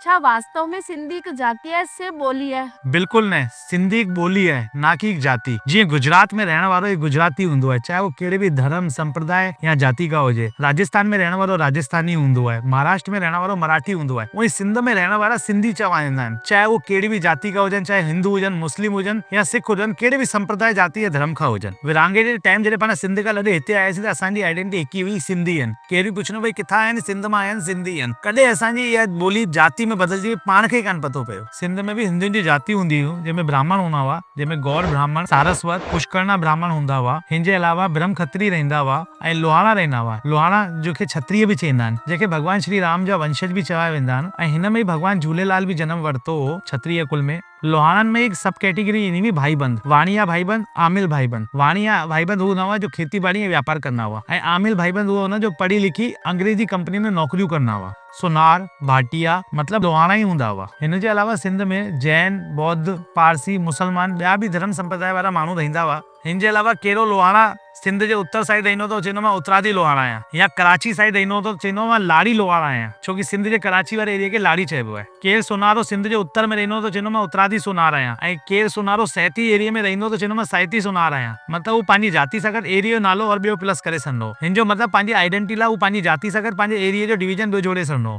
छा वास्तव में सिंधी हिकु जाती आहे से ॿोली आहे? बिल्कुल न, सिंधी हिकु ॿोली आहे, ना कि हिकु जाति। जीअं गुजरात में रहण वारो हिकु गुजराती हूंदो आहे, चाहे वो कहिड़े बि धर्म संप्रदाय या जाति का हुजे। राजस्थान में रहण वारो राजस्थानी हूंदो आहे, महाराष्ट्र में रहण वारो मराठी हूंदो आहे, वहीं सिंध में रहण वारा सिंधी चवाईंदा आहिनि, चाहे वो कहिड़ी बि जाति का हुजनि, चाहे हिंदू हुजनि, मुस्लिम हुजनि या सिख हुजनि, कहिड़े बि संप्रदाय जाति या धर्म खां हुजनि। विरहाङे जे टाइम जॾहिं पाण सिंध खां लॾे हिते आयासीं त असांजी आइडेंटिटी हिकु ई हुई, सिंधी आहिनि। केरु बि पुछंदो भई किथां आहिनि, सिंध मां आहिनि, सिंधी आहिनि। कॾहिं असांजी इहा ॿोली जाति में बदिलजी पाण खे कान पतो पियो। सिंध में भी हिंदुनि जी जाति हूंदी हुई, जंहिंमें ब्राह्मण हूंदा हुआ, जंहिंमें गौड़ ब्राह्मण, सारस्वत, पुष्करणा ब्राह्मण हूंदा हुआ। हिन जे अलावा ब्रह्म खत्री रहंदा हुआ ऐं लोहाड़ा रहंदा हुआ। लोहाड़ा जंहिंखे क्षत्रिय बि चवंदा आहिनि, जंहिंखे भॻवान श्री राम जा वंशज बि चवाया वेंदा आहिनि ऐं हिन में भॻवान झूलेलाल बि जनम वरितो हो क्षत्रिय कुल में। लोहाड़नि में एक सब कैटेगरी ईंदी हुई भाईबंद, वाणिया भाईबंद, आमिल भाईबंद। वाणिया भाईबंद हू हूंदा हुआ जो खेती बाड़ी ऐं व्यापार कंदा हुआ ऐं आमिल भाईबंद हू जो पढ़ी लिखी अंग्रेजी कंपनी में नौकरियूं कंदा हुआ। सोनार, भाटिया मतलब लोहाड़ा ही हूंदा हुआ। हिन जे अलावा सिंध में जैन, बौद्ध, पारसी, मुसलमान ॿिया बि धर्म संप्रदाय वारा माण्हू रहंदा हुआ। हिन जे अलावा कहिड़ो लोहाड़ा सिंध जे उत्तर साइड रहंदो त चवंदो मां उतरादी लोहाड़ा आहियां, या कराची साइड रहंदो त चवंदो मां लाड़ी लोहाड़ा आहियां, छोकी सिंध जे कराची वारे एरिया खे लाड़ी चइबो आहे। केरु सोनारो सिंध जे उत्तर में रहंदो त चवंदो मां उतरादी सोनार आहियां ऐं केरु सोनारो सैती एरिया में रहंदो त चवंदो मां सैती सोनार आहियां। मतिलबु हू पंहिंजी जाति सां गॾु एरिया जो नालो और ॿियो प्लस करे सघंदो। हिन जो मतिलबु पंहिंजी आइडेंटिटी लाइ हू पंहिंजी जाति सां गॾु पंहिंजे एरिया जो डिवीजन ॿियो जोड़े सघंदो।